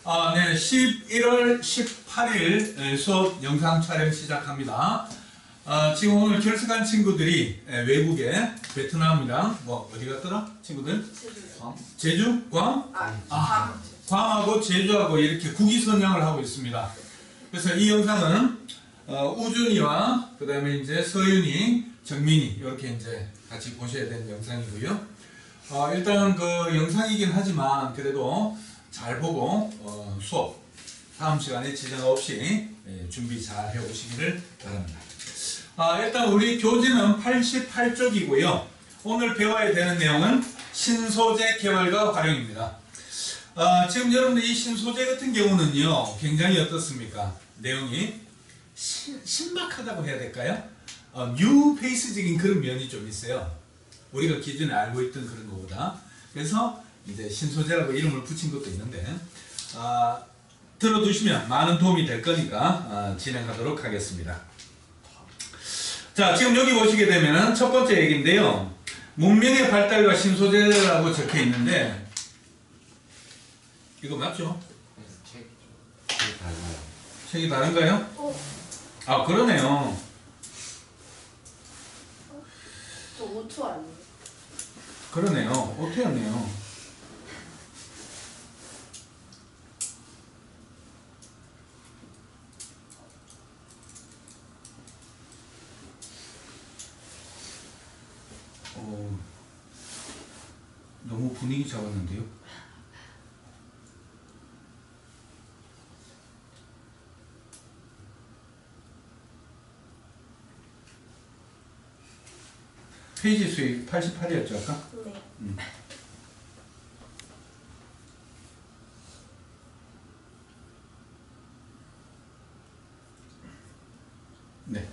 네, 11월 18일 수업 영상 촬영 시작합니다. 지금 오늘 결석한 친구들이 외국에 베트남이랑 어디 갔더라? 친구들? 제주? 괌? 괌하고 제주하고 이렇게 국위선양을 하고 있습니다. 그래서 이 영상은 우준이와 그 다음에 이제 서윤이, 정민이 이렇게 이제 같이 보셔야 되는 영상이고요. 일단 그 영상이긴 하지만 그래도 잘 보고 수업 다음 시간에 지장 없이 준비 잘 해 오시기를 바랍니다. 일단 우리 교재는 88쪽이고요. 오늘 배워야 되는 내용은 신소재 개발과 활용입니다. 지금 여러분들 이 신소재 같은 경우는요, 굉장히 어떻습니까? 내용이 신박하다고 해야 될까요? 뉴페이스적인 그런 면이 좀 있어요. 우리가 기존에 알고 있던 그런 것보다. 그래서 이제 신소재라고 이름을 붙인 것도 있는데, 들어두시면 많은 도움이 될 거니까 진행하도록 하겠습니다. 자, 지금 여기 보시게 되면 첫 번째 얘기인데요. 문명의 발달과 신소재라고 적혀 있는데, 이거 맞죠? 책이 달라요. 책이 다른가요? 그러네요. 저 5초 아니에요? 그러네요. 오태였네요. 너무 분위기 잡았는데요. 페이지 수의 88이었죠 아까? 네. 네.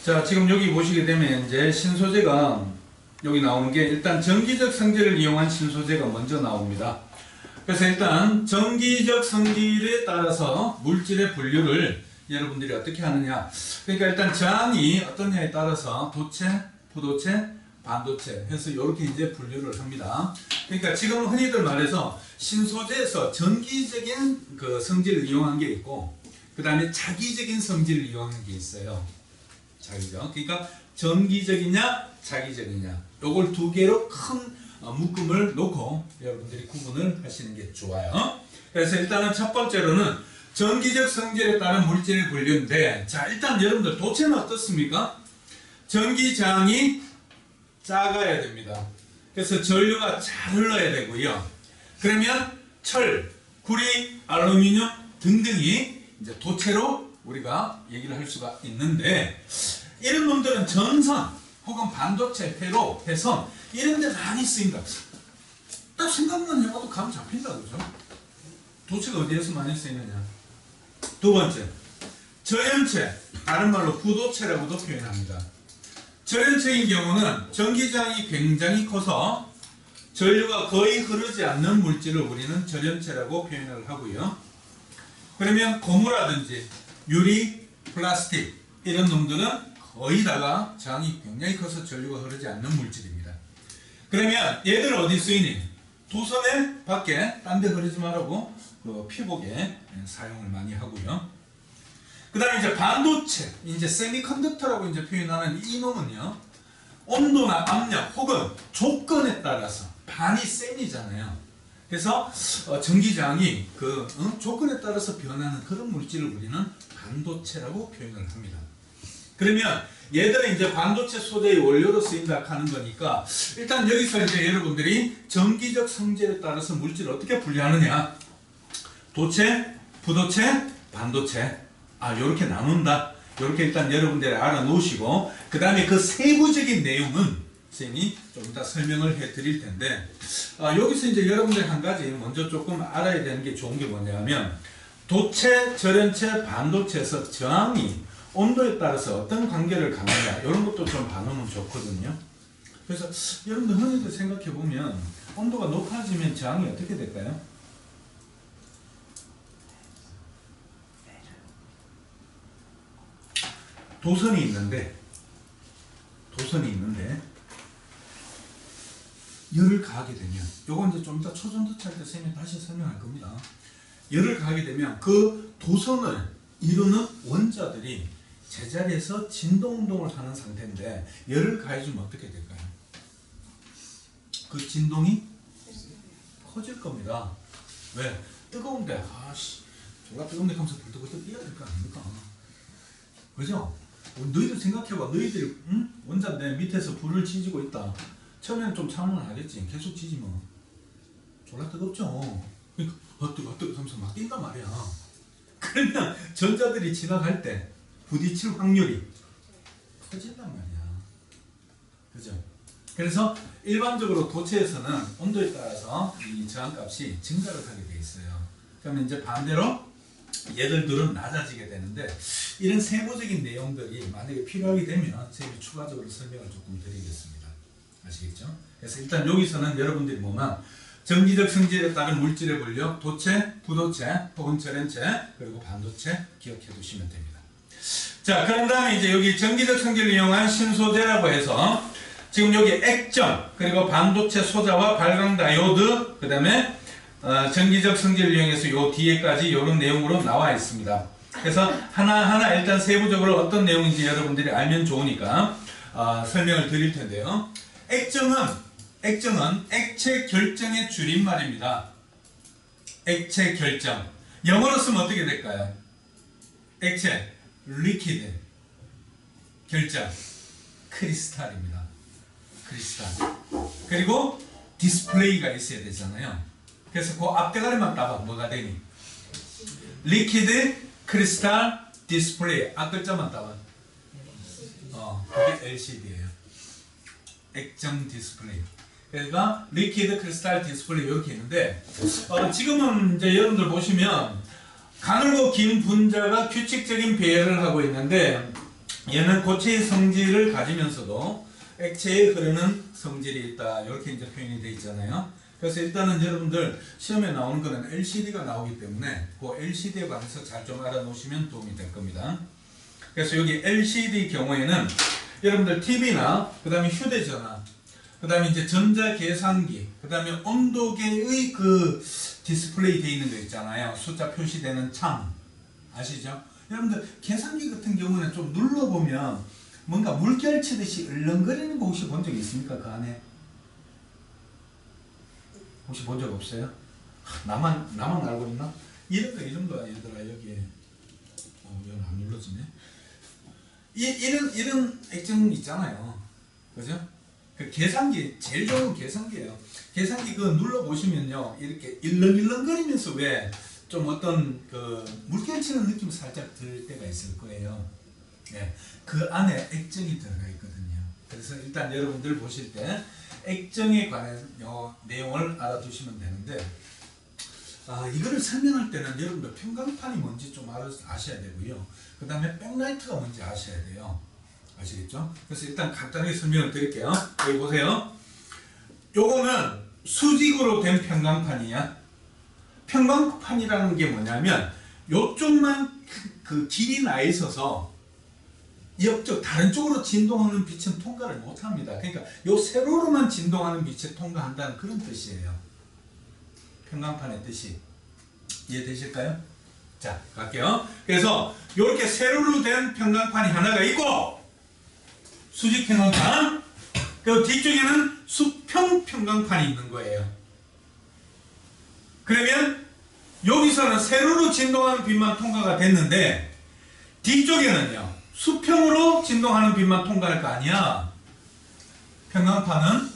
자, 지금 여기 보시게 되면 이제 신소재가 여기 나오는 게 일단 전기적 성질을 이용한 신소재가 먼저 나옵니다. 그래서 일단 전기적 성질에 따라서 물질의 분류를 여러분들이 어떻게 하느냐. 그러니까 일단 저항이 어떠냐에 따라서 도체, 부도체, 반도체 해서 이렇게 이제 분류를 합니다. 그러니까 지금 흔히들 말해서 신소재에서 전기적인 그 성질을 이용한 게 있고, 그 다음에 자기적인 성질을 이용한 게 있어요. 자기적. 그러니까 전기적이냐, 자기적이냐. 요걸 두 개로 큰 묶음을 놓고 여러분들이 구분을 하시는 게 좋아요. 그래서 일단은 첫 번째로는 전기적 성질에 따른 물질의 분류인데, 자, 일단 여러분들 도체는 어떻습니까? 전기 저항이 작아야 됩니다. 그래서 전류가 잘 흘러야 되고요. 그러면 철, 구리, 알루미늄 등등이 이제 도체로 우리가 얘기를 할 수가 있는데, 이런 놈들은 전선 혹은 반도체, 회로, 회선 이런 데 많이 쓰인다. 딱 생각만 해봐도 감 잡힌다, 그죠? 도체가 어디에서 많이 쓰이느냐? 두 번째, 절연체, 다른 말로 부도체라고도 표현합니다. 절연체인 경우는 전기저항이 굉장히 커서 전류가 거의 흐르지 않는 물질을 우리는 절연체라고 표현을 하고요. 그러면 고무라든지 유리, 플라스틱 이런 놈들은 거의 다가 저항이 굉장히 커서 전류가 흐르지 않는 물질입니다. 그러면 얘들 어디 쓰이니? 도선에 밖에 딴 데 흐르지 말라고 그 피복에 사용을 많이 하고요. 그 다음에 이제 반도체, 이제 세미컨덕터라고 이제 표현하는 이 놈은요, 온도나 압력 혹은 조건에 따라서 반이 셈이잖아요. 그래서 전기저항이 그 조건에 따라서 변하는 그런 물질을 우리는 반도체라고 표현을 합니다. 그러면 얘들은 이제 반도체 소재의 원료로 쓰인다 하는 거니까, 일단 여기서 이제 여러분들이 전기적 성질에 따라서 물질을 어떻게 분류하느냐. 도체, 부도체, 반도체. 요렇게 나눈다. 요렇게 일단 여러분들이 알아놓으시고, 그 다음에 그 세부적인 내용은 선생님이 좀 이따 설명을 해 드릴 텐데, 여기서 이제 여러분들 한 가지 먼저 조금 알아야 되는 게 좋은 게 뭐냐면, 도체, 절연체, 반도체에서 저항이 온도에 따라서 어떤 관계를 갖느냐, 이런 것도 좀 봐놓으면 좋거든요. 그래서 여러분들 흔히들 생각해 보면 온도가 높아지면 저항이 어떻게 될까요? 도선이 있는데 열을 가하게 되면, 요거 이제 좀 이따 초전도체 할 때 선생님이 다시 설명할 겁니다. 열을 가하게 되면 그 도선을 이루는 원자들이 제자리에서 진동운동을 하는 상태인데, 열을 가해주면 어떻게 될까요? 그 진동이 커질 겁니다. 왜? 뜨거운데, 졸라 뜨거운데 하면서 벌떡벌떡 뛰어야 될 거 아닙니까? 그죠? 너희들 생각해봐. 너희들이 원자인데 밑에서 불을 지지고 있다. 처음에는 좀 참으면 하겠지. 계속 지지면 졸라 뜨겁죠. 그러니까 뜨거 하면서 막 뛴단 말이야. 그러면 전자들이 지나갈 때 부딪힐 확률이 커진단 말이야. 그죠? 그래서 일반적으로 도체에서는 온도에 따라서 이 저항값이 증가를 하게 돼 있어요. 그러면 이제 반대로 얘들들은 낮아지게 되는데, 이런 세부적인 내용들이 만약에 필요하게 되면 제가 추가적으로 설명을 조금 드리겠습니다. 아시겠죠? 그래서 일단 여기서는 여러분들이 뭐만 전기적 성질에 따른 물질의 분류, 도체, 부도체, 혹은 절연체, 그리고 반도체 기억해 두시면 됩니다. 자, 그런 다음에 이제 여기 전기적 성질을 이용한 신소재라고 해서 지금 여기 액정, 그리고 반도체 소자와 발광 다이오드, 그 다음에 전기적 성질을 이용해서 요 뒤에까지 이런 내용으로 나와 있습니다. 그래서 하나하나 일단 세부적으로 어떤 내용인지 여러분들이 알면 좋으니까 설명을 드릴 텐데요. 액정은 액체 결정의 줄임말입니다. 액체 결정. 영어로 쓰면 어떻게 될까요? 액체, liquid, 결정, 크리스탈입니다. 크리스탈. 그리고 디스플레이가 있어야 되잖아요. 그래서 그 앞대가리만 따봐. 뭐가 되니? 리퀴드, 크리스탈, 디스플레이. 앞글자만 따봐. 그게 LCD예요. 액정 디스플레이. 그러니까 리퀴드, 크리스탈, 디스플레이 이렇게 있는데, 지금은 이제 여러분들 보시면 가늘고 긴 분자가 규칙적인 배열을 하고 있는데, 얘는 고체의 성질을 가지면서도 액체에 흐르는 성질이 있다. 이렇게 이제 표현이 되어 있잖아요. 그래서 일단은 여러분들 시험에 나오는 거는 LCD가 나오기 때문에 그 LCD에 관해서 잘 좀 알아놓으시면 도움이 될 겁니다. 그래서 여기 LCD 경우에는 여러분들 TV나 그 다음에 휴대전화, 그 다음에 이제 전자계산기, 그 다음에 온도계의 그 디스플레이 되어 있는 거 있잖아요. 숫자 표시되는 창 아시죠? 여러분들 계산기 같은 경우는 좀 눌러보면 뭔가 물결 치듯이 을렁거리는 거 혹시 본 적 있습니까? 그 안에 혹시 본 적 없어요? 나만 알고 있나? 이런 거 이 정도야 얘들아. 여기에 여기 안 눌러지네. 이런 액정 있잖아요. 그죠? 그 계산기 제일 좋은 계산기예요. 계산기 그 눌러 보시면요, 이렇게 일렁일렁거리면서 왜 좀 어떤 그 물결 치는 느낌 살짝 들 때가 있을 거예요. 네, 그 안에 액정이 들어가 있거든요. 그래서 일단 여러분들 보실 때 액정에 관한 내용을 알아두시면 되는데, 이거를 설명할 때는 여러분들 평광판이 뭔지 좀 아셔야 되고요. 그 다음에 백라이트가 뭔지 아셔야 돼요. 아시겠죠? 그래서 일단 간단하게 설명을 드릴게요. 여기 보세요. 요거는 수직으로 된 평광판이야. 평광판이라는 게 뭐냐면 요쪽만 그 길이 나 있어서 옆쪽 다른 쪽으로 진동하는 빛은 통과를 못합니다. 그러니까 요 세로로만 진동하는 빛에 통과한다는 그런 뜻이에요. 평광판의 뜻이 이해되실까요? 자, 갈게요. 그래서 이렇게 세로로 된 평광판이 하나가 있고, 수직 평광판, 그 뒤쪽에는 수평 평광판이 있는 거예요. 그러면 여기서는 세로로 진동하는 빛만 통과가 됐는데, 뒤쪽에는요 수평으로 진동하는 빛만 통과할 거 아니야. 평광판은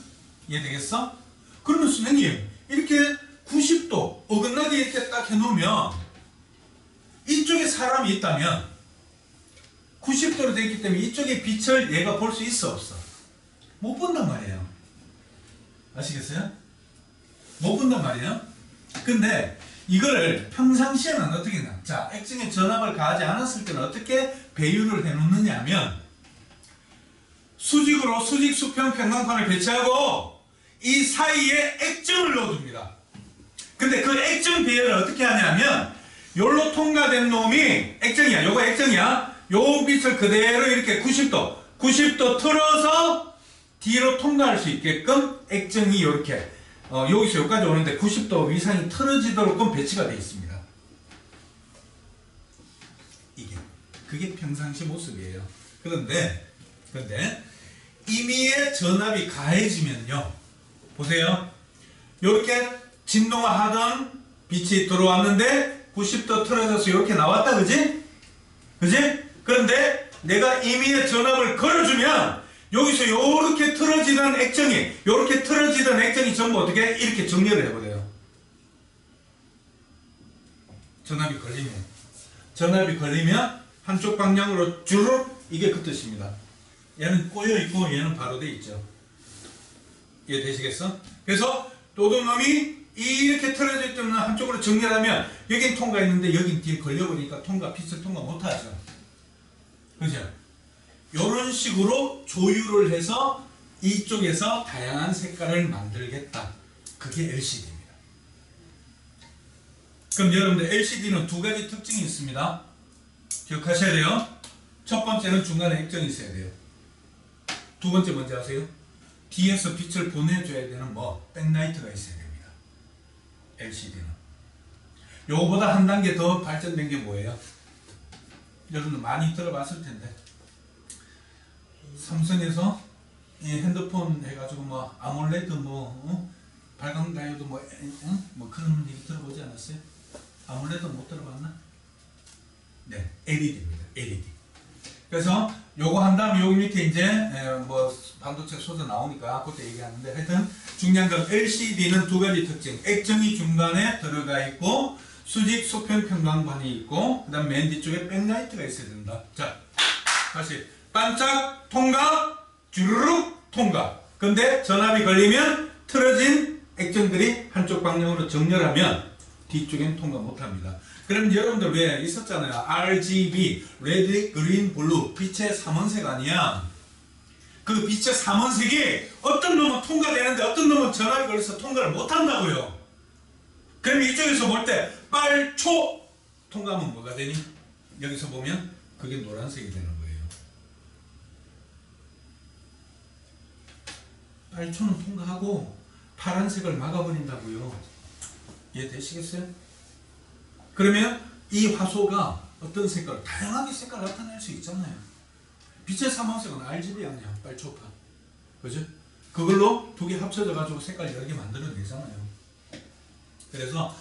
이해되겠어? 그러면 선생님 이렇게 90도 어긋나게 이렇게 딱 해놓으면 이쪽에 사람이 있다면 90도로 되어 있기 때문에 이쪽에 빛을 얘가 볼 수 있어 없어? 못 본단 말이에요. 아시겠어요? 못 본단 말이에요. 근데 이거를 평상시에는 어떻게 해요? 자, 액정에 전압을 가하지 않았을 때는 어떻게 배율을 해놓느냐 하면, 수직으로 수직 수평 평광판을 배치하고 이 사이에 액정을 넣어줍니다. 근데 그 액정 배열을 어떻게 하냐면, 요로 통과된 놈이 액정이야. 요거 액정이야. 요 빛을 그대로 이렇게 90도 틀어서 뒤로 통과할 수 있게끔 액정이 이렇게 여기서 여기까지 오는데 90도 위상이 틀어지도록 배치가 되어 있습니다. 그게 평상시 모습이에요. 그런데 임의의 전압이 가해지면요. 보세요. 이렇게 진동하던 빛이 들어왔는데 90도 틀어져서 이렇게 나왔다. 그지? 그런데 내가 임의의 전압을 걸어주면 여기서 이렇게 틀어지던 액정이 전부 어떻게 이렇게 정렬을 해버려요. 전압이 걸리면 한쪽 방향으로 주르륵 이게 그 뜻입니다. 얘는 꼬여있고 얘는 바로 돼 있죠. 이해되시겠어? 그래서 도둑놈이 이렇게 틀어져 있던 한쪽으로 정렬하면 여긴 통과했는데 여긴 뒤에 걸려버리니까 빛을 통과 못하죠. 그죠? 이런 식으로 조율을 해서 이쪽에서 다양한 색깔을 만들겠다. 그게 LCD입니다. 그럼 여러분들 LCD는 두 가지 특징이 있습니다. 기억하셔야 돼요. 첫 번째는 중간에 액정이 있어야 돼요. 두 번째 뭔지 아세요? 뒤에서 빛을 보내줘야 되는 백라이트가 있어야 됩니다. LCD는. 요거보다 한 단계 더 발전된 게 뭐예요? 여러분들 많이 들어봤을 텐데 삼성에서 이 핸드폰 해가지고 아몰레드 발광 다이오드 그런 얘기 들어보지 않았어요? 아몰레드 못 들어봤나? 네, LED입니다. LED. 그래서 요거 한 다음에 여기 밑에 이제 반도체 소재 나오니까 그때 얘기하는데 하여튼 중요한 건 LCD는 두 가지 특징. 액정이 중간에 들어가 있고 수직 소편 편광판이 있고 그 다음 맨 뒤쪽에 백라이트가 있어야 된다. 자, 다시 반짝 통과 주르륵 통과. 근데 전압이 걸리면 틀어진 액정들이 한쪽 방향으로 정렬하면 뒤쪽엔 통과 못합니다. 그럼 여러분들 왜 있었잖아요. RGB, 레드, 그린, 블루, 빛의 삼원색 아니야. 그 빛의 삼원색이 어떤 놈은 통과되는데 어떤 놈은 전압이 걸려서 통과를 못한다고요. 그럼 이쪽에서 볼 때 빨초 통과하면 뭐가 되니? 여기서 보면 그게 노란색이 되는 거예요. 빨초는 통과하고 파란색을 막아버린다고요. 이해되시겠어요? 그러면 이 화소가 어떤 색깔, 다양하게 색깔 나타낼 수 있잖아요. 빛의 삼원색은 RGB 아니야, 빨초파. 그죠? 그걸로 두 개 합쳐져 가지고 색깔 여러 개 만들어내잖아요. 그래서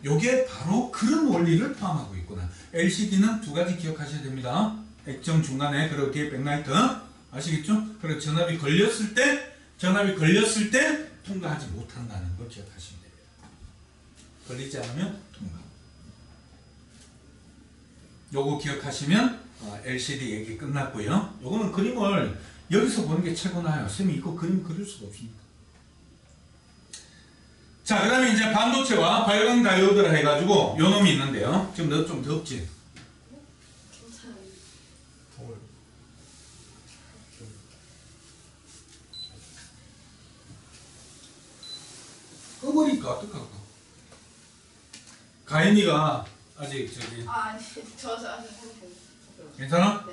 요게 바로 그런 원리를 포함하고 있구나. LCD는 두 가지 기억하셔야 됩니다. 액정 중간에 그리고 뒤에 백라이트. 아시겠죠? 그리고 전압이 걸렸을 때 통과하지 못한다는 걸 기억하시면 됩니다. 걸리지 않으면 통과. 요거 기억하시면 LCD 얘기 끝났고요. 요거는 그림을 여기서 보는 게 최고 나아요. 쌤이 이거 그림 그릴 수가 없습니다. 자, 그 다음에 이제 반도체와 발광 다이오드를 해가지고 요 놈이 있는데요. 지금 너 좀 덥지? 괜찮아요. 꺼버리니까 어떡하고. 가인이가 아직 아니, 저 아직 괜찮아? 네.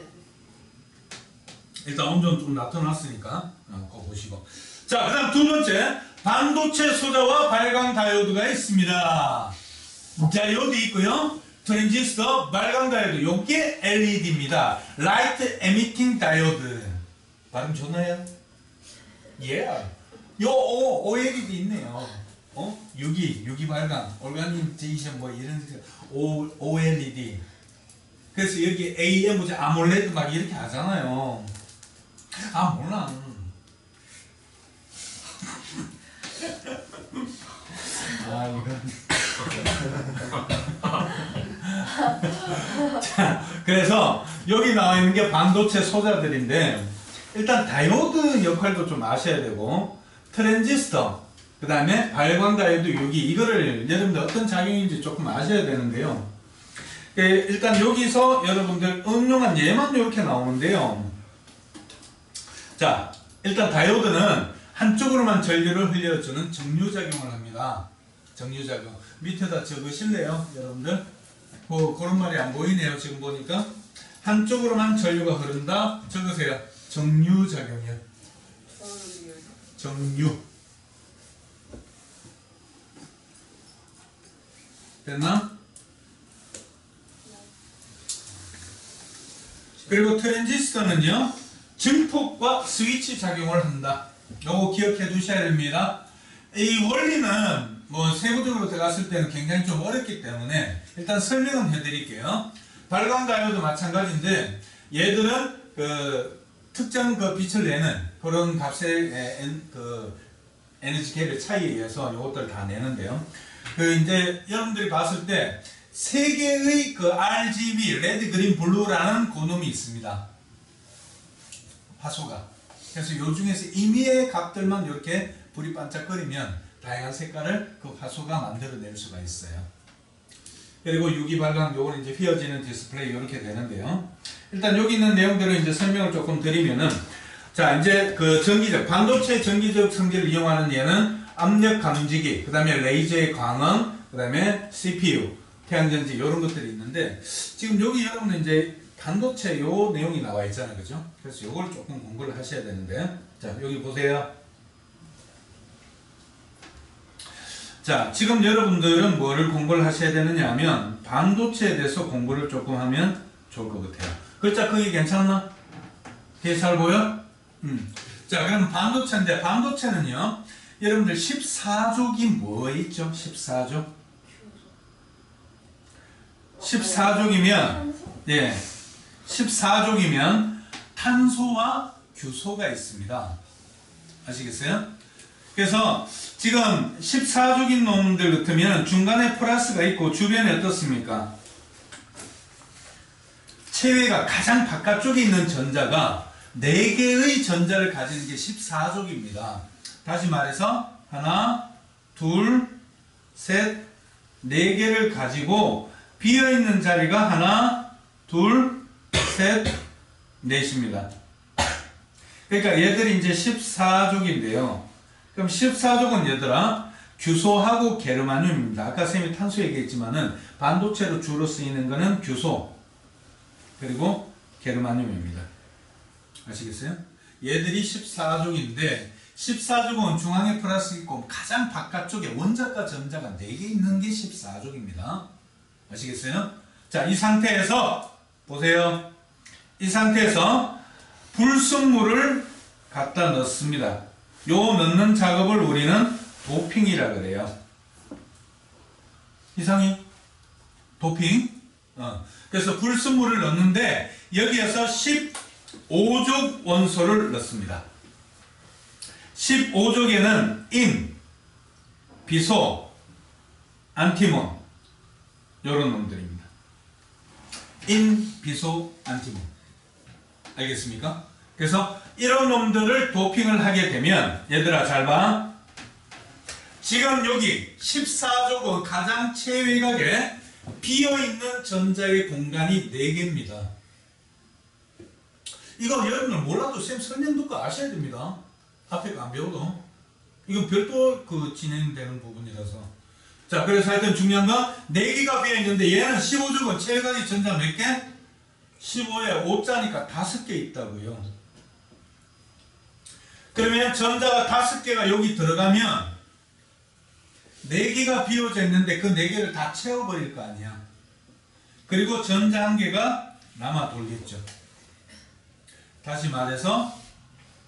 일단 온전 좀 나타났으니까 그거 보시고. 자, 그 다음 두 번째 반도체 소자와 발광 다이오드가 있습니다. 다이오드 있고요. 트랜지스터, 발광 다이오드. 요게 LED입니다. Light Emitting Diode. 발음 좋나요? 예. 요 OLED 있네요. 유기 발광, 올가니제이션 이런 OLED. 그래서 여기 AM 아몰레드 막 이렇게 하잖아요. 몰라. 이건. 자, 그래서 여기 나와 있는 게 반도체 소자들인데 일단 다이오드 역할도 좀 아셔야 되고 트랜지스터, 그 다음에 발광 다이오드 유기 이거를 여러분들 어떤 작용인지 조금 아셔야 되는데요. 일단 여기서 여러분들 응용한 예만 이렇게 나오는데요. 자, 일단 다이오드는 한쪽으로만 전류를 흘려주는 정류작용을 합니다. 정류작용. 밑에다 적으실래요, 여러분들? 그런 말이 안 보이네요, 지금 보니까. 한쪽으로만 전류가 흐른다. 적으세요. 정류작용이요. 정유. 됐나? 그리고 트랜지스터는요, 증폭과 스위치 작용을 한다. 요거 기억해 두셔야 됩니다. 이 원리는 뭐 세부적으로 들어갔을 때는 굉장히 좀 어렵기 때문에 일단 설명은 해드릴게요. 발광 다이오도 마찬가지인데 얘들은 그 특정 그 빛을 내는 그런 값의 그 에너지 갭의 차이에 의해서 요것들을 다 내는데요. 그 이제 여러분들이 봤을 때 세 개의 그 RGB, 레드, 그린, 블루라는 고놈이 있습니다. 화소가. 그래서 요 중에서 임의의 값들만 이렇게 불이 반짝거리면 다양한 색깔을 그 화소가 만들어낼 수가 있어요. 그리고 유기발광, 요거는 이제 휘어지는 디스플레이 이렇게 되는데요. 일단 여기 있는 내용들을 이제 설명을 조금 드리면은, 자, 이제 그 전기적, 반도체 전기적 성질을 이용하는 얘는 압력 감지기, 그 다음에 레이저의 광원, 그 다음에 CPU, 태양전지 이런 것들이 있는데, 지금 여기 여러분은 이제 반도체 요 내용이 나와 있잖아요. 그죠? 그래서 요걸 조금 공부를 하셔야 되는데, 자, 여기 보세요. 자, 지금 여러분들은 뭐를 공부를 하셔야 되느냐 하면, 반도체에 대해서 공부를 조금 하면 좋을 것 같아요. 글자 크기 괜찮나? 뒤에 잘 보여? 자, 그럼 반도체인데, 반도체는요, 여러분들 14족이 뭐 있죠? 14족? 14족이면, 예, 14족이면 탄소와 규소가 있습니다. 아시겠어요? 그래서 지금 14족인 놈들 같으면 중간에 플러스가 있고 주변에 어떻습니까? 체외가 가장 바깥쪽에 있는 전자가 4개의 전자를 가지는 게 14족입니다. 다시 말해서 하나, 둘, 셋, 4개를 가지고 비어있는 자리가 하나, 둘, 셋, 넷입니다. 그러니까 얘들이 이제 14족인데요. 그럼 14족은 얘들아 규소하고 게르마늄입니다. 아까 쌤이 탄소 얘기했지만은 반도체로 주로 쓰이는 거는 규소 그리고 게르마늄입니다. 아시겠어요? 얘들이 14족인데 14족은 중앙에 플러스 있고 가장 바깥쪽에 원자과 전자가 4개 있는 게 14족입니다. 아시겠어요? 자, 이 상태에서 보세요. 이 상태에서 불순물을 갖다 넣습니다. 요 넣는 작업을 우리는 도핑이라 그래요. 이상해? 도핑? 그래서 불순물을 넣는데 여기에서 15족 원소를 넣습니다. 15족에는 인, 비소, 안티몬 요런 놈들입니다. 인, 비소, 안티몬. 알겠습니까? 그래서 이런 놈들을 도핑을 하게 되면 얘들아 잘 봐. 지금 여기 14족은 가장 최외곽에 비어있는 전자의 공간이 4개입니다. 이거 여러분들 몰라도 쌤 설명 듣고 아셔야 됩니다. 앞에 거 안 배워도. 이건 별도 그 진행되는 부분이라서. 자, 그래서 하여튼 중요한 건 4개가 비어있는데 얘는 15족은 최외곽의 전자 몇 개? 15에 5자니까 5개 있다고요. 그러면 전자가 5개가 여기 들어가면 4개가 비어져 있는데 그 4개를 다 채워버릴 거 아니야. 그리고 전자 1개가 남아 돌겠죠. 다시 말해서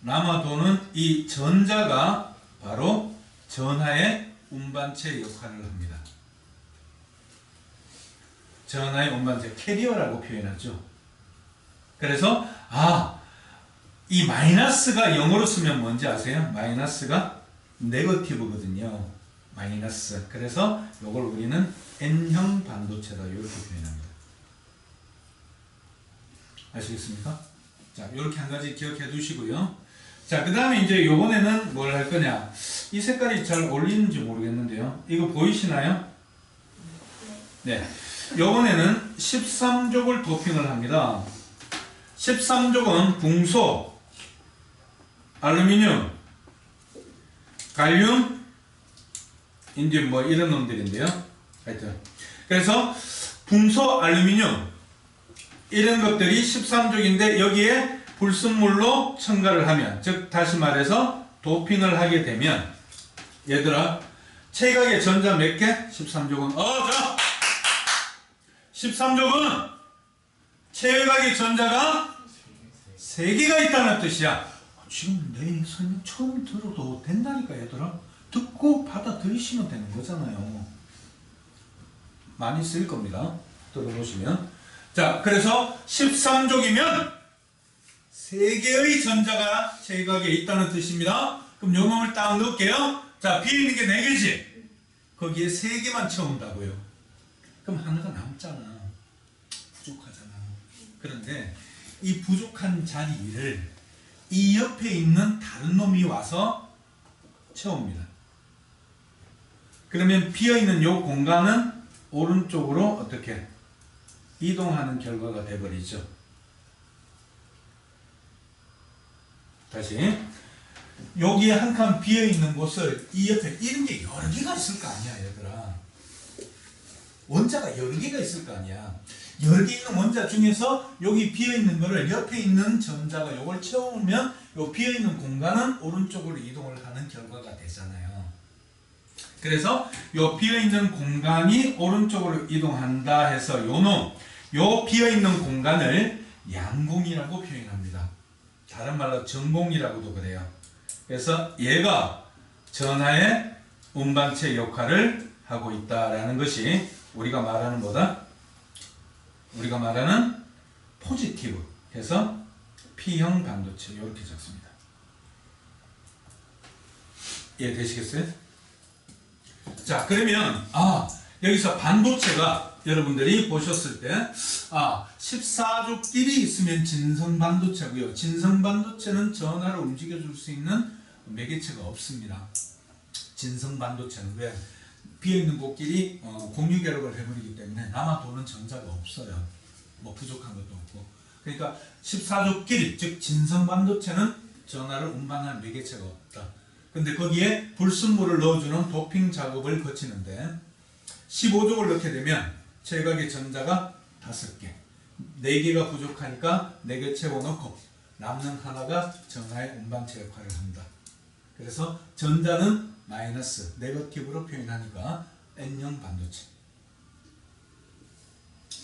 남아도는 이 전자가 바로 전하의 운반체 역할을 합니다. 전하의 운반체, 캐리어라고 표현하죠. 그래서 이 마이너스가 영어로 쓰면 뭔지 아세요? 마이너스가 네거티브거든요. 마이너스. 그래서 이걸 우리는 N형 반도체다 이렇게 표현합니다. 아시겠습니까? 자, 이렇게 한 가지 기억해 두시고요. 자, 그 다음에 이제 요번에는 뭘 할 거냐. 이 색깔이 잘 어울리는지 모르겠는데요. 이거 보이시나요? 네. 요번에는 13족을 도핑을 합니다. 13족은 붕소, 알루미늄, 갈륨, 인디움 뭐 이런 놈들인데요. 하여튼. 그래서 붕소, 알루미늄 이런 것들이 13족인데 여기에 불순물로 첨가를 하면, 즉 다시 말해서 도핑을 하게 되면 얘들아 체각의 전자 몇 개? 13조근. 자 13조근 체각의 전자가 3개가 있다는 뜻이야. 지금 내 설명 처음 들어도 된다니까 얘들아. 듣고 받아들이시면 되는 거잖아요. 많이 쓰일 겁니다. 들어보시면. 자, 그래서 13족이면 3개의 전자가 체각에 있다는 뜻입니다. 그럼 요 놈을 딱 넣을게요. 자, 비어있는 게 4개지? 거기에 3개만 채운다고요. 그럼 하나가 남잖아. 부족하잖아. 그런데 이 부족한 자리를 이 옆에 있는 다른 놈이 와서 채웁니다. 그러면 비어있는 요 공간은 오른쪽으로 어떻게 이동하는 결과가 되어버리죠. 다시 여기에 한 칸 비어있는 곳을 이 옆에 이런 게 여러 개가 있을 거 아니야 얘들아. 원자가 여러 개가 있을 거 아니야. 여러 개 있는 원자 중에서 여기 비어있는 거를 옆에 있는 전자가 요걸 채우면 요 비어있는 공간은 오른쪽으로 이동을 하는 결과가 되잖아요. 그래서 요 비어있는 공간이 오른쪽으로 이동한다 해서 요 비어있는 공간을 양공이라고 표현합니다. 다른 말로 전공이라고도 그래요. 그래서 얘가 전하의 운반체 역할을 하고 있다라는 것이 우리가 말하는 포지티브 해서 P형 반도체 이렇게 적습니다. 이해되시겠어요? 자, 그러면 여기서 반도체가 여러분들이 보셨을 때 14족끼리 있으면 진성반도체고요. 진성반도체는 전하를 움직여줄 수 있는 매개체가 없습니다. 진성반도체는 왜? 비어있는 곳끼리 공유결합을 해버리기 때문에 남아도는 전자가 없어요. 뭐 부족한 것도 없고. 그러니까 14족끼리 즉 진성반도체는 전하를 운반할 매개체가 없다. 근데 거기에 불순물을 넣어주는 도핑 작업을 거치는데 15족을 넣게 되면 체각의 전자가 5개 4개가 부족하니까 4개 채워넣고 남는 하나가 전하의 운반체 역할을 한다. 그래서 전자는 마이너스 네거티브로 표현하니까 N형 반도체.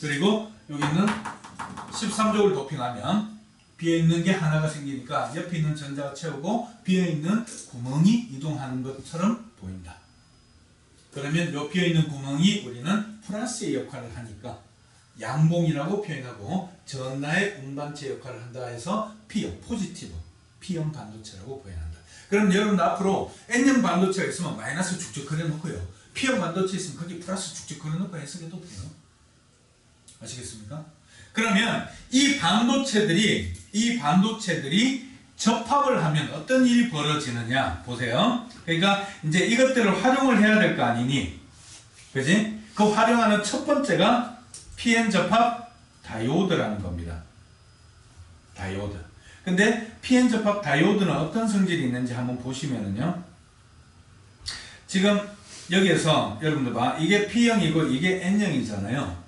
그리고 여기는 13족을 도핑하면 비어있는 게 하나가 생기니까 옆에 있는 전자가 채우고 비어있는 구멍이 이동하는 것처럼 보인다. 그러면 이 비어있는 구멍이 우리는 플러스의 역할을 하니까 양봉이라고 표현하고 전하의 운반체 역할을 한다 해서 P형, 포지티브, P형 반도체라고 표현한다. 그럼 여러분 앞으로 N형 반도체가 있으면 마이너스 쭉쭉 그려놓고요. P형 반도체 있으면 거기 플러스 쭉쭉 그려놓고 해석해도 돼요. 아시겠습니까? 그러면 이 반도체들이 접합을 하면 어떤 일이 벌어지느냐 보세요. 그러니까 이제 이것들을 활용을 해야 될 거 아니니, 그지? 그 활용하는 첫 번째가 PN 접합 다이오드라는 겁니다. 다이오드. 근데 PN 접합 다이오드는 어떤 성질이 있는지 한번 보시면은요. 지금 여기에서 여러분들 봐, 이게 P형이고 이게 N형이잖아요.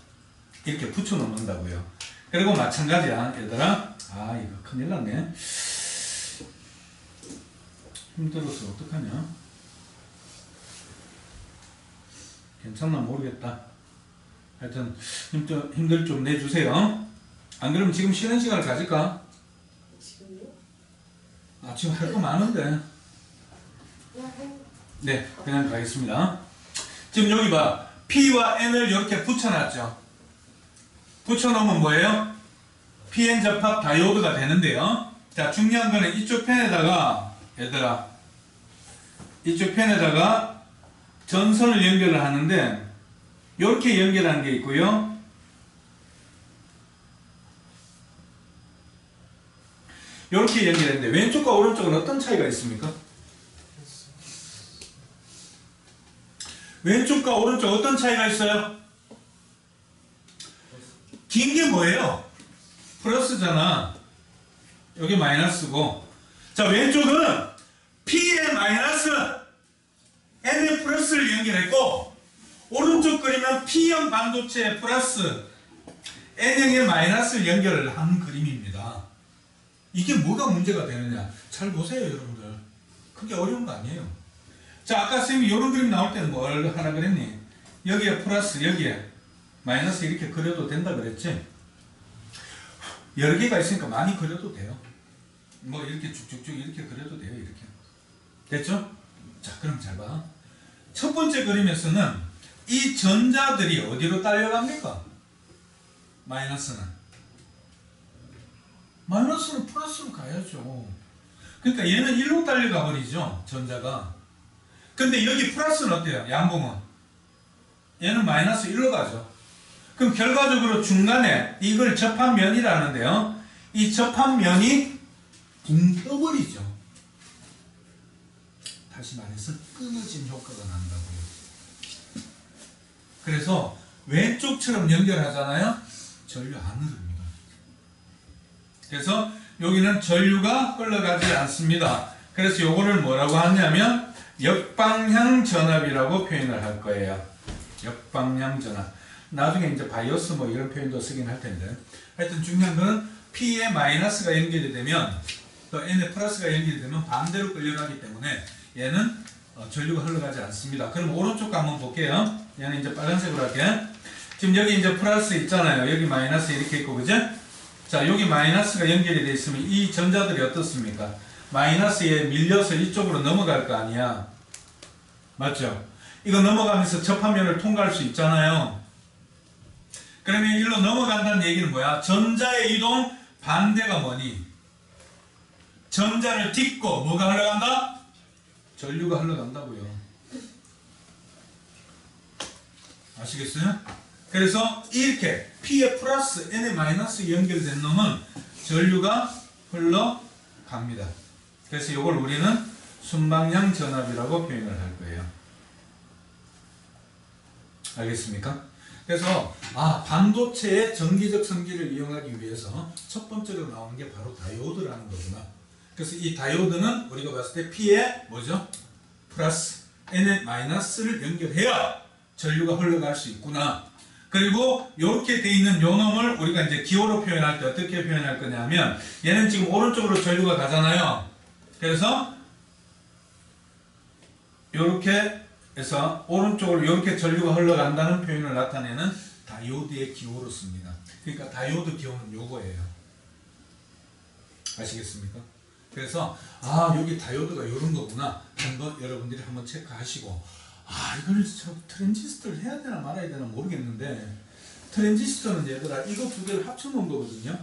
이렇게 붙여 놓는다고요. 그리고 마찬가지야 얘들아. 이거 큰일 났네. 힘들어서 어떡하냐. 괜찮나 모르겠다. 하여튼 힘들 좀 내주세요. 안 그러면 지금 쉬는 시간을 가질까? 지금요? 지금 할 거 많은데. 네, 그냥 가겠습니다. 지금 여기 봐. P와 N을 이렇게 붙여놨죠. 붙여놓으면 뭐예요? PN 접합 다이오드가 되는데요. 자, 중요한 거는 이쪽 펜에다가 얘들아, 이쪽 펜에다가 전선을 연결을 하는데 이렇게 연결하는 게 있고요. 이렇게 연결했는데 왼쪽과 오른쪽은 어떤 차이가 있습니까? 왼쪽과 오른쪽 어떤 차이가 있어요? 긴 게 뭐예요? 플러스잖아. 여기 마이너스고. 자, 왼쪽은 P에 마이너스 N에 플러스를 연결했고, 오른쪽 그림은 P형 반도체에 플러스 N형에 마이너스를 연결을 한 그림입니다. 이게 뭐가 문제가 되느냐? 잘 보세요, 여러분들. 그게 어려운 거 아니에요. 자, 아까 쌤이 이런 그림 나올 때는 뭘 하라 그랬니? 여기에 플러스, 여기에 마이너스 이렇게 그려도 된다 그랬지? 여러 개가 있으니까 많이 그려도 돼요. 뭐 이렇게 쭉쭉쭉 이렇게 그려도 돼요. 이렇게. 됐죠? 자, 그럼 잘 봐. 첫 번째 그림에서는 이 전자들이 어디로 딸려갑니까? 마이너스는 플러스로 가야죠. 그러니까 얘는 1로 딸려가 버리죠. 전자가. 근데 여기 플러스는 어때요? 양봉은 얘는 마이너스 1로 가죠. 그럼 결과적으로 중간에 이걸 접한 면이라는데요. 이 접한 면이 붕 떠버리죠. 다시 말해서 끊어진 효과가 난다고요. 그래서 왼쪽처럼 연결하잖아요. 전류 안 흐릅니다. 그래서 여기는 전류가 흘러가지 않습니다. 그래서 요거를 뭐라고 하냐면 역방향 전압이라고 표현을 할 거예요. 역방향 전압. 나중에 이제 바이오스 뭐 이런 표현도 쓰긴 할 텐데. 하여튼 중요한 거는 P에 마이너스가 연결이 되면 또 N에 플러스가 연결이 되면 반대로 끌려가기 때문에 얘는 전류가 흘러가지 않습니다. 그럼 오른쪽 거 한번 볼게요. 얘는 이제 빨간색으로 할게요. 지금 여기 이제 플러스 있잖아요. 여기 마이너스 이렇게 있고, 그죠? 자, 여기 마이너스가 연결이 되어 있으면 이 전자들이 어떻습니까? 마이너스에 밀려서 이쪽으로 넘어갈 거 아니야. 맞죠? 이거 넘어가면서 접화면을 통과할 수 있잖아요. 그러면 일로 넘어간다는 얘기는 뭐야? 전자의 이동 반대가 뭐니? 전자를 딛고 뭐가 흘러간다? 전류가 흘러간다고요. 아시겠어요? 그래서 이렇게 P에 플러스 N에 마이너스 연결된 놈은 전류가 흘러갑니다. 그래서 이걸 우리는 순방향 전압이라고 표현을 할 거예요. 알겠습니까? 그래서 반도체의 전기적 성질을 이용하기 위해서 첫 번째로 나오는 게 바로 다이오드라는 거구나. 그래서 이 다이오드는 우리가 봤을 때 P에 뭐죠? 플러스 N에 마이너스를 연결해야 전류가 흘러갈 수 있구나. 그리고 이렇게 돼 있는 요 놈을 우리가 이제 기호로 표현할 때 어떻게 표현할 거냐면 얘는 지금 오른쪽으로 전류가 가잖아요. 그래서 이렇게 해서 오른쪽으로 이렇게 전류가 흘러간다는 표현을 나타내는 다이오드의 기호로 씁니다. 그러니까 다이오드 기호는 요거예요. 아시겠습니까? 그래서 여기 다이오드가 이런 거구나. 한번 여러분들이 한번 체크하시고 이걸 트랜지스터를 해야 되나 말아야 되나 모르겠는데 트랜지스터는 얘들아 이거 두 개를 합쳐 놓은 거거든요.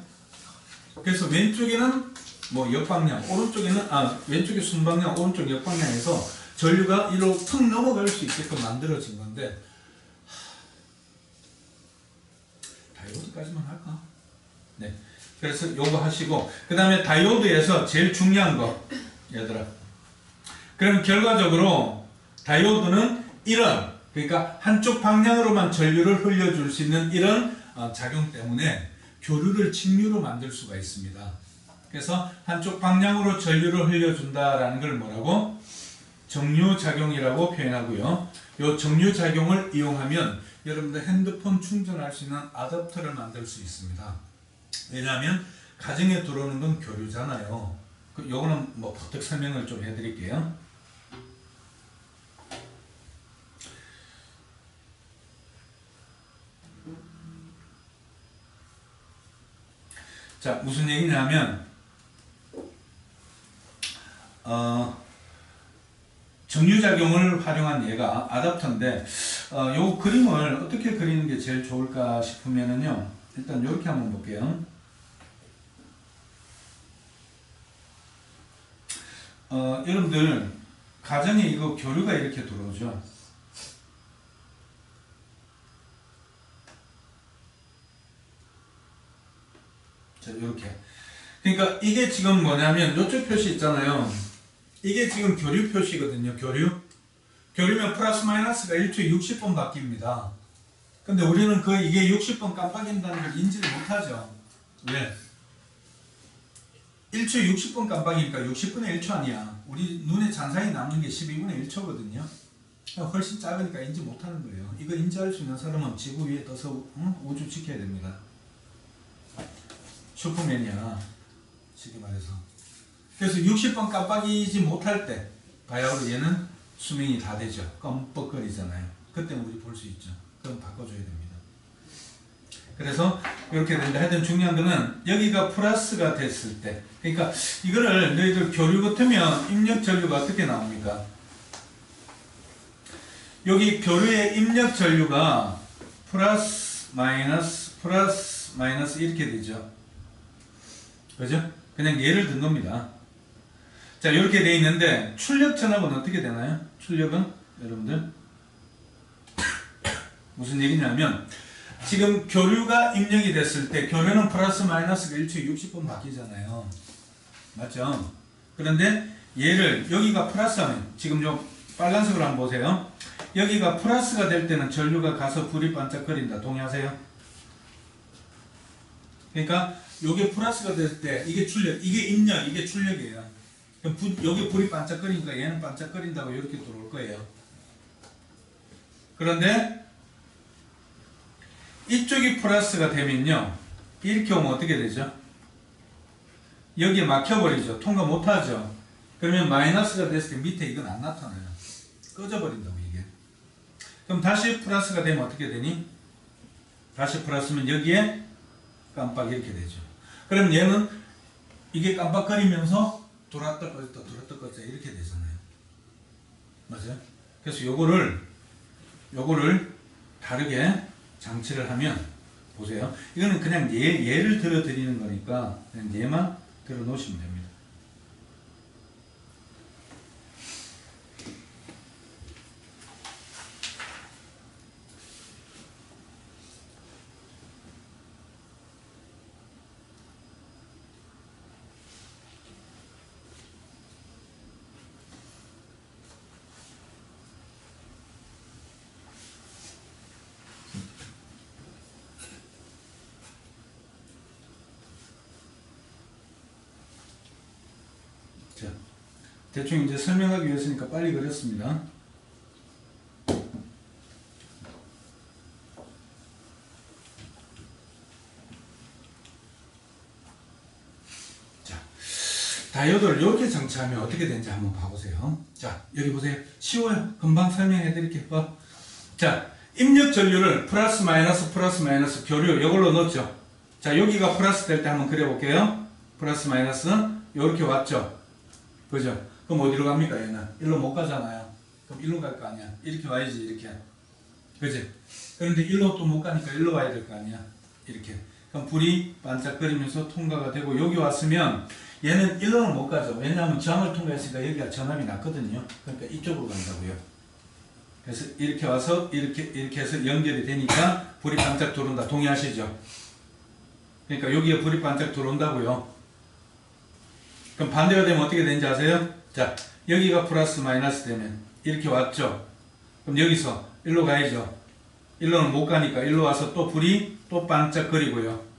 그래서 왼쪽에는 뭐 역방향, 오른쪽에는 왼쪽에 순방향, 오른쪽 역방향에서 전류가 이로 툭 넘어갈 수 있게끔 만들어진 건데 다이오드까지만 할까? 네. 그래서 요거 하시고 그 다음에 다이오드에서 제일 중요한 거 얘들아 그럼 결과적으로 다이오드는 이런 그러니까 한쪽 방향으로만 전류를 흘려줄 수 있는 이런 작용 때문에 교류를 직류로 만들 수가 있습니다. 그래서 한쪽 방향으로 전류를 흘려준다라는 걸 뭐라고? 정류작용이라고 표현하고요. 이 정류작용을 이용하면 여러분들 핸드폰 충전할 수 있는 아답터를 만들 수 있습니다. 왜냐하면 가정에 들어오는 건 교류잖아요. 요거는 뭐 부탁 설명을 좀 해드릴게요. 자, 무슨 얘기냐면 정류작용을 활용한 얘가 아답터인데 요 그림을 어떻게 그리는 게 제일 좋을까 싶으면은요 일단 이렇게 한번 볼게요. 여러분들 가정에 이거 교류가 이렇게 들어오죠. 자, 이렇게. 그러니까 이게 지금 뭐냐면 이쪽 표시 있잖아요. 이게 지금 교류 표시거든요. 교류면 플러스 마이너스가 1초에 60번 바뀝니다. 근데 우리는 이게 60번 깜빡인다는 걸 인지를 못하죠. 왜? 1초에 60번 깜빡이니까 60분의 1초 아니야. 우리 눈에 잔상이 남는 게 12분의 1초거든요. 훨씬 작으니까 인지 못하는 거예요. 이거 인지할 수 있는 사람은 지구 위에 떠서 우주 지켜야 됩니다. 슈퍼맨이야. 쉽게 말해서. 그래서 60번 깜빡이지 못할 때 바야흐로 얘는 수명이 다 되죠. 껌뻑거리잖아요. 그때는 우리 볼 수 있죠. 그럼 바꿔줘야 됩니다. 그래서 이렇게 되는데 하여튼 중요한 거는 여기가 플러스가 됐을 때, 그러니까 이거를 너희들 교류 같으면 입력 전류가 어떻게 나옵니까? 여기 교류의 입력 전류가 플러스 마이너스 이렇게 되죠. 그죠? 그냥 예를 든 겁니다. 자, 이렇게 돼 있는데 출력 전압은 어떻게 되나요? 출력은 여러분들 무슨 얘기냐면 지금 교류가 입력이 됐을 때 교류는 플러스 마이너스가 1초에 60번 바뀌잖아요. 맞죠? 그런데 얘를 여기가 플러스하면 지금 좀 빨간색으로 한번 보세요. 여기가 플러스가 될 때는 전류가 가서 불이 반짝거린다. 동의하세요? 그러니까 요게 플러스가 될 때 이게 출력, 이게 입력, 이게 출력이에요. 그럼 여기 불이 반짝거리니까 얘는 반짝거린다고 이렇게 들어올 거예요. 그런데 이쪽이 플러스가 되면요, 이렇게 오면 어떻게 되죠? 여기에 막혀버리죠. 통과 못하죠. 그러면 마이너스가 됐을 때 밑에 이건 안 나타나요. 꺼져버린다고 이게. 그럼 다시 플러스가 되면 어떻게 되니? 다시 플러스면 여기에 깜빡 이렇게 되죠. 그럼 얘는 이게 깜빡거리면서 돌았다 꺼졌다 돌았다 꺼졌다 이렇게 되잖아요. 맞아요? 그래서 요거를 다르게 장치를 하면 보세요. 이거는 그냥 예를 들어 드리는 거니까 그냥 얘만 들어 놓으시면 됩니다. 자, 대충 이제 설명하기 위해서니까 빨리 그렸습니다. 자, 다이오드를 이렇게 장치하면 어떻게 되는지 한번 봐보세요. 자, 여기 보세요. 쉬워요. 금방 설명해 드릴게요. 자, 입력 전류를 플러스 마이너스 교류 이걸로 넣었죠. 자, 여기가 플러스 될 때 한번 그려볼게요. 플러스 마이너스 이렇게 왔죠. 그죠? 그럼 어디로 갑니까? 얘는 일로 못 가잖아요. 그럼 일로 갈 거 아니야. 이렇게 와야지. 이렇게. 그지? 그런데 일로 또 못 가니까 일로 와야 될 거 아니야. 이렇게. 그럼 불이 반짝거리면서 통과가 되고 여기 왔으면 얘는 일로는 못 가죠. 왜냐하면 저항을 통과했으니까 여기가 전압이 낮거든요. 그러니까 이쪽으로 간다고요. 그래서 이렇게 와서 이렇게 해서 연결이 되니까 불이 반짝 들어온다. 동의하시죠? 그러니까 여기에 불이 반짝 들어온다고요. 그럼 반대가 되면 어떻게 되는지 아세요? 자, 여기가 플러스 마이너스 되면 이렇게 왔죠. 그럼 여기서 일로 가야죠. 일로는 못 가니까 일로 와서 또 불이 또 반짝거리고요.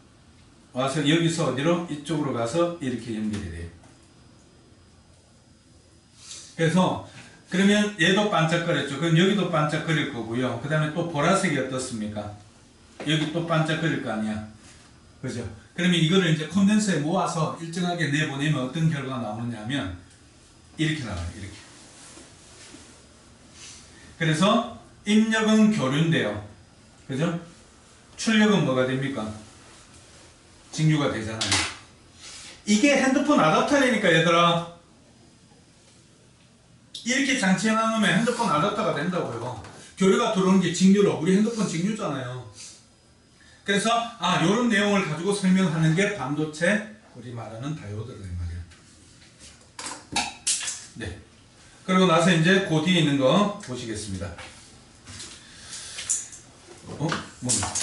와서 여기서 어디로? 이쪽으로 가서 이렇게 연결이 돼요. 그래서 그러면 얘도 반짝거렸죠. 그럼 여기도 반짝거릴 거고요. 그 다음에 또 보라색이 어떻습니까? 여기 또 반짝거릴 거 아니야. 그죠? 그러면 이거를 이제 콘덴서에 모아서 일정하게 내보내면 어떤 결과가 나오느냐면 이렇게 나와요. 이렇게. 그래서 입력은 교류인데요. 그죠? 출력은 뭐가 됩니까? 직류가 되잖아요. 이게 핸드폰 아답터라니까 얘들아. 이렇게 장치해 놔놓으면 핸드폰 아답터가 된다고요. 교류가 들어오는 게 직류로. 우리 핸드폰 직류잖아요. 그래서 요런 내용을 가지고 설명하는 게 반도체 우리 말하는 다이오드라 이 말이에요. 네. 그리고 나서 이제 그 뒤에 있는 거 보시겠습니다. 뭡니까?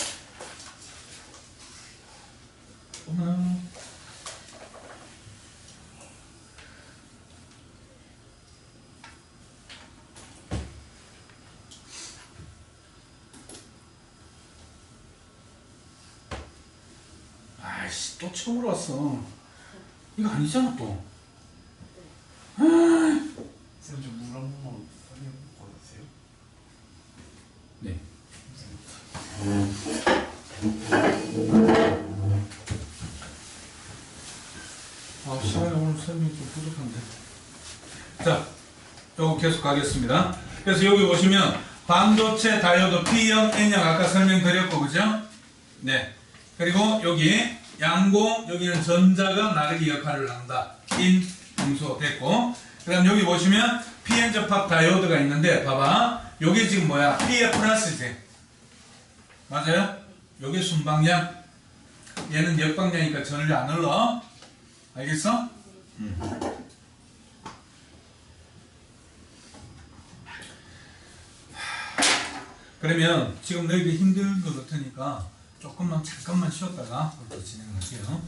아이씨, 또 처음으로 왔어. 이거 아니잖아 또. 쌤, 좀 물 한 번만 설명 보여주세요. 네. 시간이 오늘 설명이 좀 부족한데. 자, 요거 계속 가겠습니다. 그래서 여기 보시면 반도체 다이오드 P형, N형 아까 설명드렸고, 그죠? 네. 그리고 여기 양공, 여기는 전자가 나르기 역할을 한다. 인, 음수 됐고. 그 다음 여기 보시면 PN 접합 다이오드가 있는데, 봐봐. 여기 지금 뭐야? P의 플러스지. 맞아요? 여기 순방향. 얘는 역방향이니까 전을 안 흘러. 알겠어? 그러면 지금 너희들 힘든 것 같으니까 조금만 잠깐만 쉬었다가 또 진행할게요.